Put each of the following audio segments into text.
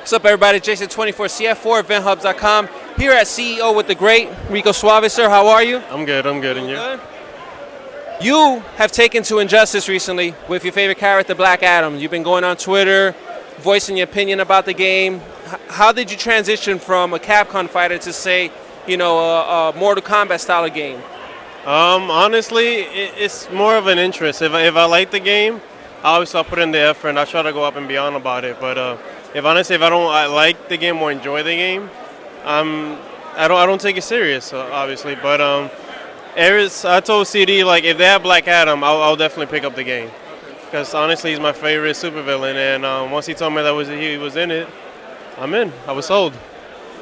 What's up, everybody? Jason24CF4, EventHubs.com. Here at CEO with the great Rico Suave, sir. How are you? I'm good, and you? Good. You have taken to Injustice recently with your favorite character, Black Adam. You've been going on Twitter, voicing your opinion about the game. How did you transition from a Capcom fighter to, say, a Mortal Kombat style of game? Honestly, it's more of an interest. If I like the game, obviously I'll put in the effort and I'll try to go up and beyond about it. But if I don't like the game or enjoy the game, I don't take it serious, obviously. But I told CD, like, if they have Black Adam, I'll definitely pick up the game, because honestly he's my favorite supervillain. And once he told me that he was in it, I'm in. I was sold.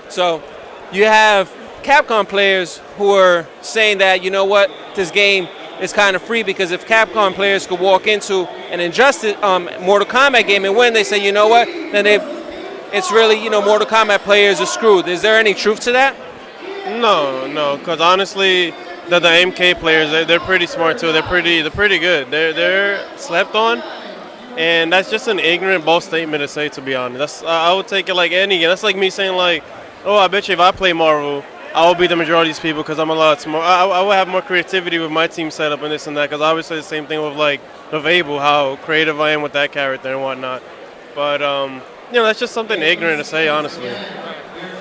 So you have Capcom players who are saying that, you know what, this game is kind of free, because if Capcom players could walk into an Injustice Mortal Kombat game and win, they say, you know what, then it's really, Mortal Kombat players are screwed. Is there any truth to that? No, because honestly, the MK players, they're pretty smart too. They're pretty good. They're slept on, and that's just an ignorant, bold statement to say. To be honest, I would take it like any game. That's like me saying, like, oh, I bet you if I play Marvel, I will beat the majority of these people because I'm a lot smart. I will have more creativity with my team setup and this and that, because obviously the same thing with Abel, how creative I am with that character and whatnot. But that's just something ignorant to say, honestly.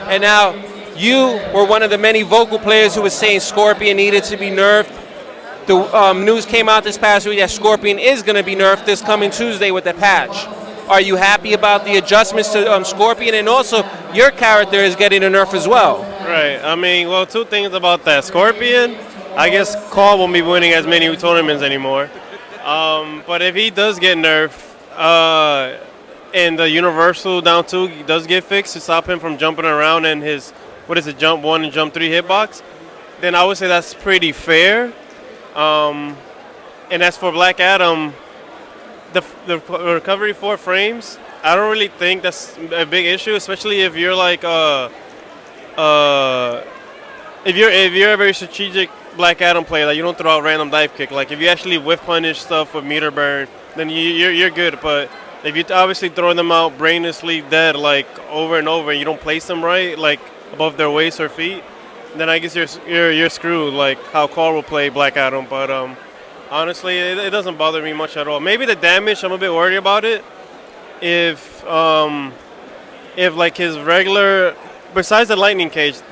And now, you were one of the many vocal players who was saying Scorpion needed to be nerfed. The news came out this past week that Scorpion is going to be nerfed this coming Tuesday with the patch. Are you happy about the adjustments to Scorpion? And also, your character is getting a nerf as well. Right. I mean, well, two things about that. Scorpion, I guess Carl won't be winning as many tournaments anymore. But if he does get nerfed, and the Universal down 2 does get fixed to stop him from jumping around in his, jump 1 and jump 3 hitbox, then I would say that's pretty fair. And as for Black Adam, the recovery 4 frames, I don't really think that's a big issue, especially if you're like if you're a very strategic Black Adam player, like you don't throw out random dive kick. Like if you actually whiff punish stuff with meter burn, then you're good. But if you obviously throw them out brainlessly dead, like over and over, and you don't place them right, like above their waist or feet, then I guess you're screwed. Like how Carl will play Black Adam. But honestly, it doesn't bother me much at all. Maybe the damage, I'm a bit worried about it. If like his regular, besides the lightning cage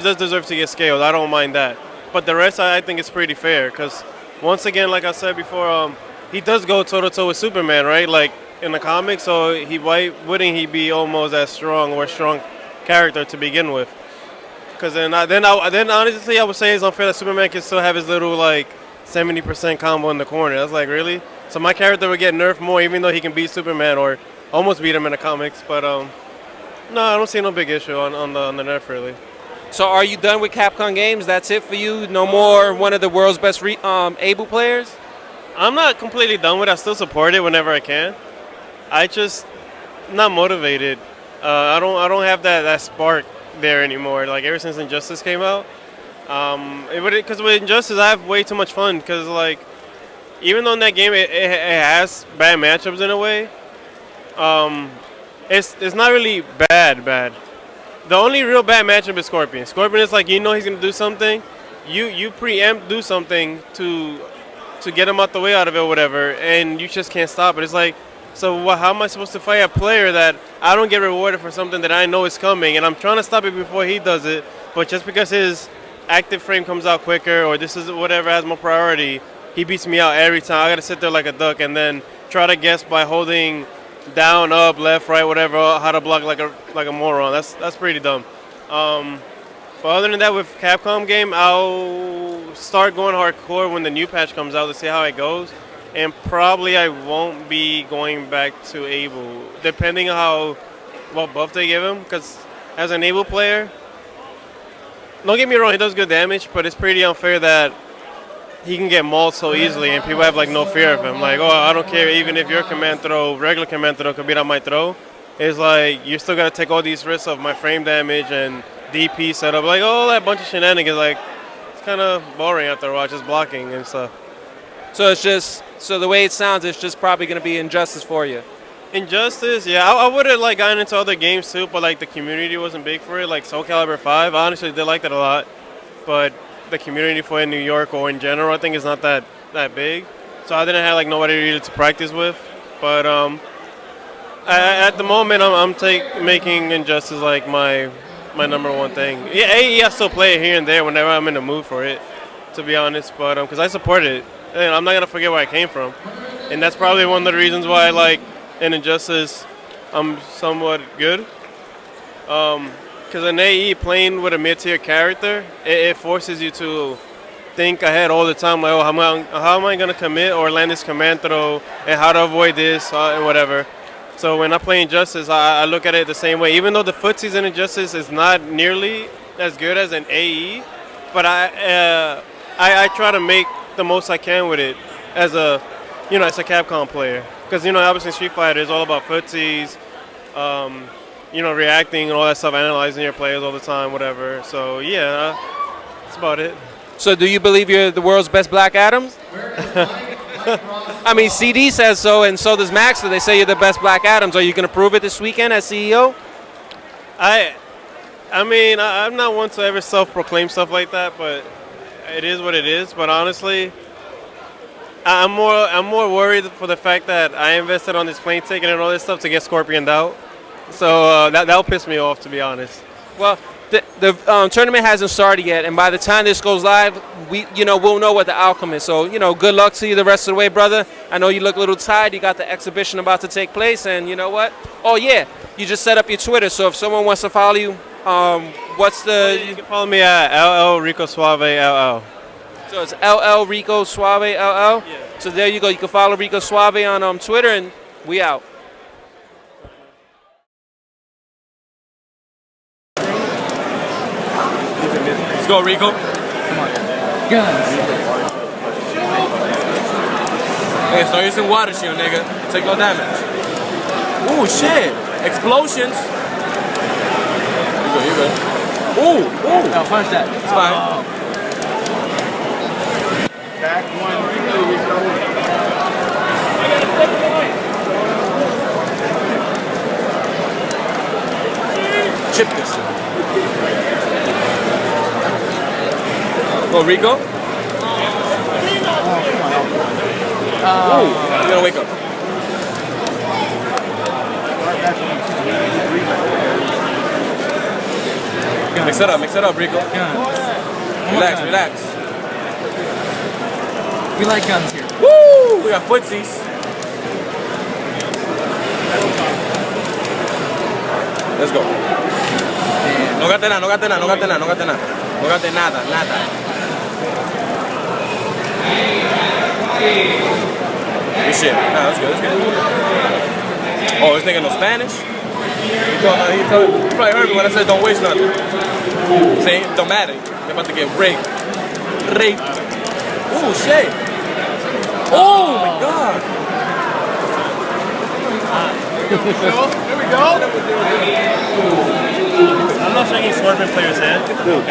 does deserve to get scaled. I don't mind that. But the rest, I think it's pretty fair, because once again, like I said before, he does go toe-to-toe with Superman, right? Like in the comics, so why wouldn't he be almost as strong or a strong character to begin with? Because then honestly, I would say it's unfair that Superman can still have his little like 70% combo in the corner. That's like, really? So my character would get nerfed more, even though he can beat Superman or almost beat him in the comics. But no, I don't see no big issue on the nerf, really. So are you done with Capcom games? That's it for you? No more one of the world's best Able players? I'm not completely done with it. I still support it whenever I can. I just not motivated. I don't have that spark there anymore. Like ever since Injustice came out, because with Injustice I have way too much fun. Because like even though in that game it has bad matchups in a way, it's not really bad. The only real bad matchup is Scorpion. Scorpion is like, he's gonna do something, you preempt do something to get him out the way out of it or whatever, and you just can't stop it. It's like, so how am I supposed to fight a player that I don't get rewarded for something that I know is coming, and I'm trying to stop it before he does it, but just because his active frame comes out quicker or this is whatever has more priority, he beats me out every time. I gotta sit there like a duck and then try to guess by holding down, up, left, right, whatever, how to block like a moron. That's pretty dumb. But other than that, with Capcom game, I'll start going hardcore when the new patch comes out to see how it goes. And probably I won't be going back to Abel, depending on what buff they give him. Because as an Abel player, don't get me wrong, he does good damage, but it's pretty unfair that he can get mauled so easily and people have like no fear of him. Like, oh, I don't care, even if your regular command throw could beat out my throw. It's like, you still got to take all these risks of my frame damage and DP setup. Like, oh, that bunch of shenanigans. Like, it's kind of boring after a while, just blocking and stuff. So the way it sounds, it's just probably going to be Injustice for you. Injustice, yeah, I would have like gotten into other games too, but like the community wasn't big for it. Like Soul Calibur 5, I honestly did like that a lot, but the community for it in New York or in general, I think is not that big. So I didn't have like nobody really to practice with. But at the moment, I'm making Injustice like my number one thing. Yeah, AE I still play it here and there whenever I'm in the mood for it, to be honest. But because I support it, and I'm not gonna forget where I came from, and that's probably one of the reasons why like in Injustice I'm somewhat good. Because in AE playing with a mid-tier character, it forces you to think ahead all the time. Like, oh, how am I gonna commit or land this command throw, and how to avoid this and whatever. So when I play Injustice, I look at it the same way. Even though the footsies in Injustice is not nearly as good as an AE, but I try to make the most I can with it as a Capcom player. Because obviously Street Fighter is all about footsies, reacting and all that stuff, analyzing your players all the time, whatever. So yeah, that's about it. So do you believe you're the world's best Black Adams? I mean, CD says so, and so does Maxter. They say you're the best Black Adams. Are you going to prove it this weekend as CEO? I mean, I'm not one to ever self-proclaim stuff like that, but it is what it is. But honestly, I'm more worried for the fact that I invested on this plane ticket and all this stuff to get Scorpioned out. So that'll piss me off, to be honest. Well, the tournament hasn't started yet, and by the time this goes live, we'll know what the outcome is. So, good luck to you the rest of the way, brother. I know you look a little tired. You got the exhibition about to take place, and you know what? Oh, yeah, you just set up your Twitter. So if someone wants to follow you, what's the... You can follow me at LL Rico Suave LL. So it's LL Rico Suave LL? Yeah. So there you go. You can follow Rico Suave on Twitter, and we out. Let's go, Rico. Come on. Guns. Hey, start using water shield, nigga. Take no damage. Ooh, shit. Explosions. You good. Ooh. No, punch that. It's fine. Back one, Rico. Chip this. Go, Rico. Ooh, you gotta wake up. Mix it up, Rico. Relax. We like guns here. Woo! We got footsies. Let's go. No gate nada. Good shit. Nah, that's good. Oh, this nigga knows Spanish? He probably heard me when I said don't waste nothing. See, don't matter. You're about to get raped. Ooh, shit. Oh my god. Here we go. I'm not shaking Scorpion player's hand. Dude,